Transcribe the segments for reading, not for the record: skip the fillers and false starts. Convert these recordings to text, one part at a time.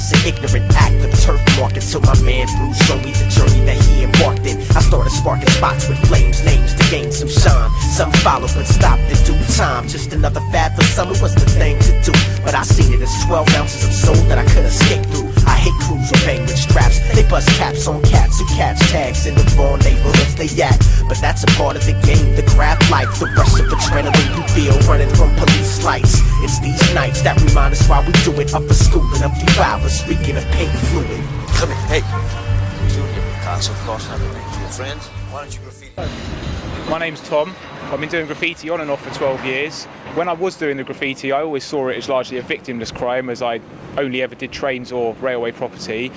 was an ignorant act of turf marking till my man Bruce showed me the journey that he embarked in. I started sparking spots with flames, names to gain some shine. Some followed but stopped in due time. Just another fad for some, it was the thing to do. But I seen it as 12 ounces of soul that I could escape through. I hate crews with bang with straps. They bust caps on cats who catch tags in the wrong neighborhoods they act. But that's a part of the game, the craft life. The rush of adrenaline you feel running from police lights. It's these nights that remind us why we do it. Up for school in a few hours, speaking of pink fluid. Come here, hey. What are you doing here? Castle Cross and everything. Your friends? Why don't you graffiti? My name's Tom. I've been doing graffiti on and off for 12 years. When I was doing the graffiti, I always saw it as largely a victimless crime, as I only ever did trains or railway property.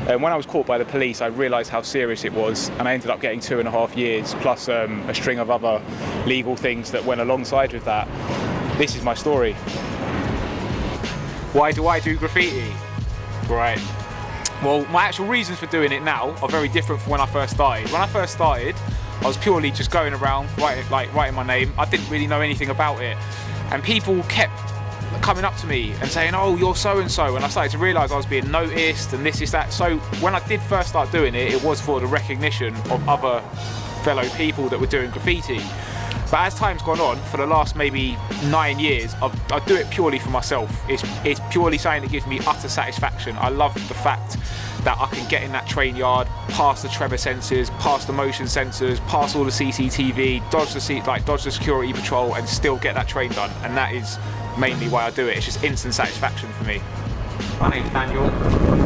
And when I was caught by the police, I realised how serious it was, and I ended up getting 2.5 years, plus a string of other legal things that went alongside with that. This is my story. Why do I do graffiti? Right. Well, my actual reasons for doing it now are very different from when I first started. When I first started, I was purely just going around writing my name. I didn't really know anything about it. And people kept coming up to me and saying, oh, you're so-and-so. And I started to realise I was being noticed and this is that. So when I did first start doing it, it was for the recognition of other fellow people that were doing graffiti. But as time's gone on, for the last maybe 9 years, I do it purely for myself. It's purely something that gives me utter satisfaction. I love the fact that I can get in that train yard, past the tremor sensors, past the motion sensors, past all the CCTV, dodge the security patrol, and still get that train done. And that is mainly why I do it. It's just instant satisfaction for me. My name's Daniel.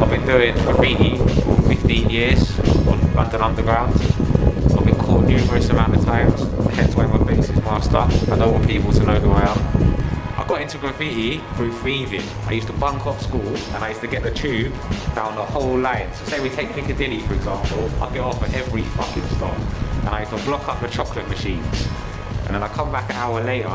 I've been doing graffiti for 15 years on London Underground. I've been caught numerous amount of times, hence why my face is masked up. I don't want people to know who I am. I got into graffiti through thieving. I used to bunk off school and I used to get the tube down the whole line. So say we take Piccadilly for example, I'd get off at every fucking stop. And I used to block up the chocolate machines. And then I come back an hour later,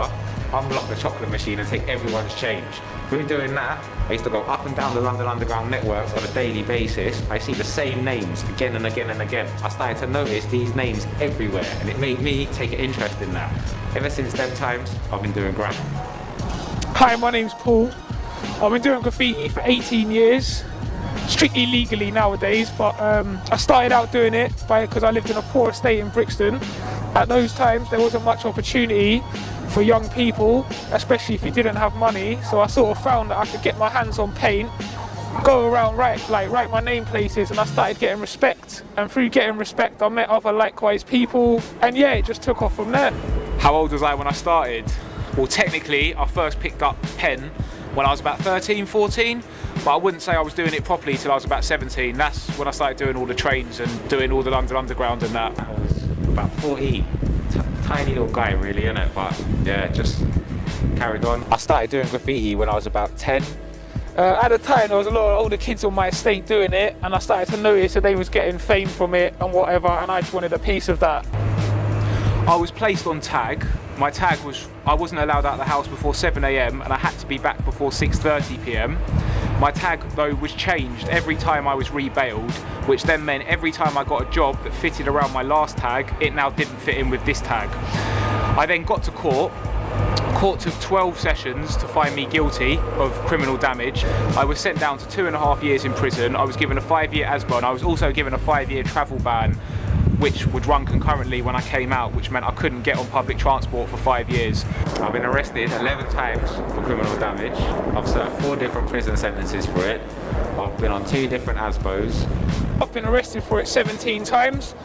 unblock the chocolate machine and take everyone's change. Through doing that, I used to go up and down the London Underground networks on a daily basis. I see the same names again and again and again. I started to notice these names everywhere and it made me take an interest in that. Ever since them times, I've been doing grime. Hi, my name's Paul. I've been doing graffiti for 18 years, strictly legally nowadays, but I started out doing it because I lived in a poor estate in Brixton. At those times there wasn't much opportunity for young people, especially if you didn't have money, so I sort of found that I could get my hands on paint, go around write my name places, and I started getting respect, and through getting respect I met other likewise people, and yeah, it just took off from there. How old was I when I started? Well, technically I first picked up pen when I was about 13, 14, but I wouldn't say I was doing it properly till I was about 17. That's when I started doing all the trains and doing all the London Underground and that. I was about 14. Tiny little guy really, innit? But yeah, just carried on. I started doing graffiti when I was about 10. At the time there was a lot of older kids on my estate doing it, and I started to notice that they was getting fame from it and whatever, and I just wanted a piece of that. I was placed on tag. My tag was, I wasn't allowed out of the house before 7 AM and I had to be back before 6:30 PM. My tag though was changed every time I was rebailed, which then meant every time I got a job that fitted around my last tag, it now didn't fit in with this tag. I then got to court. Court took 12 sessions to find me guilty of criminal damage. I was sent down to 2.5 years in prison. I was given a 5-year ASBA and I was also given a 5-year travel ban, which would run concurrently when I came out, which meant I couldn't get on public transport for 5 years. I've been arrested 11 times for criminal damage. I've served 4 different prison sentences for it. I've been on 2 different ASBOs. I've been arrested for it 17 times,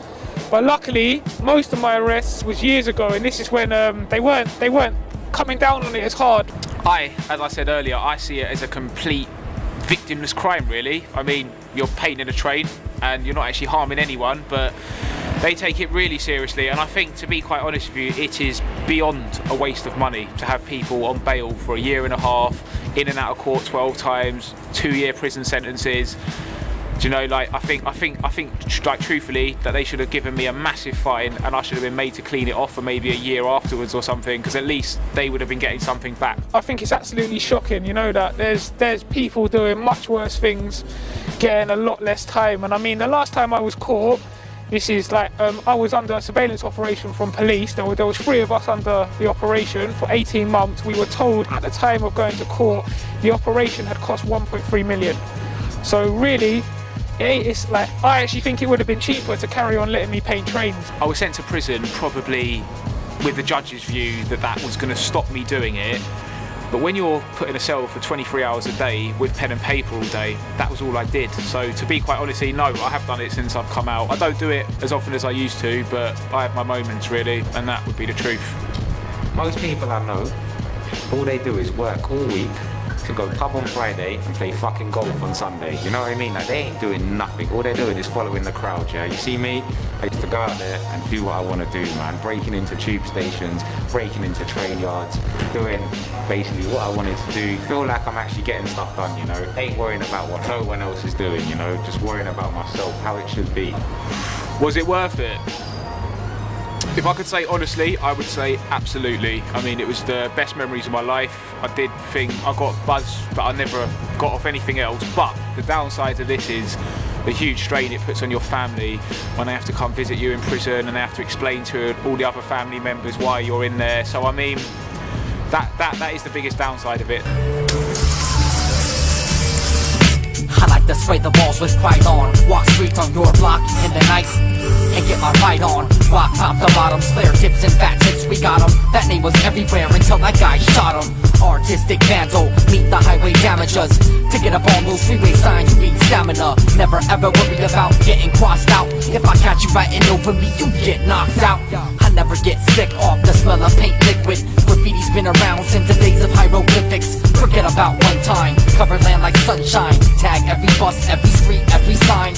but luckily most of my arrests was years ago, and this is when they weren't coming down on it as hard. As I said earlier, I see it as a complete victimless crime really. I mean, you're painting a train and you're not actually harming anyone, but they take it really seriously, and I think, to be quite honest with you, it is beyond a waste of money to have people on bail for 1.5 years, in and out of court 12 times, 2-year prison sentences. Do you know, like, I think, like, truthfully, that they should have given me a massive fine and I should have been made to clean it off for maybe 1 year afterwards or something, because at least they would have been getting something back. I think it's absolutely shocking, you know, that there's people doing much worse things, getting a lot less time. And I mean, the last time I was caught, this is like, I was under a surveillance operation from police. There was 3 of us under the operation for 18 months. We were told at the time of going to court, the operation had cost 1.3 million. So really, it's like, I actually think it would have been cheaper to carry on letting me paint trains. I was sent to prison probably with the judge's view that that was going to stop me doing it. But when you're put in a cell for 23 hours a day with pen and paper all day, that was all I did. So to be quite honest, no, I have done it since I've come out. I don't do it as often as I used to, but I have my moments really, and that would be the truth. Most people I know, all they do is work all week to go pub on Friday and play fucking golf on Sunday. You know what I mean? Like, they ain't doing nothing. All they're doing is following the crowd, yeah? You see me? I used to go out there and do what I want to do, man. Breaking into tube stations, breaking into train yards, doing basically what I wanted to do. Feel like I'm actually getting stuff done, you know? Ain't worrying about what no one else is doing, you know? Just worrying about myself, how it should be. Was it worth it? If I could say honestly, I would say absolutely. I mean, it was the best memories of my life. I did think I got buzz that I never got off anything else. But the downside to this is the huge strain it puts on your family when they have to come visit you in prison and they have to explain to all the other family members why you're in there. So I mean, that is the biggest downside of it. I like to spray the walls with pride on. Walk streets on your block in the night and get my fight on. Rock top to bottom, flare tips and fat tips, we got 'em. That name was everywhere until that guy shot 'em. Artistic vandal, meet the highway damagers. To get up on those freeway signs, you need stamina. Never ever worried about getting crossed out. If I catch you writing over me, you get knocked out. I never get sick off the smell of paint liquid. Graffiti's been around since the days of hieroglyphics. Forget about one time, cover land like sunshine. Tag every bus, every street, every sign.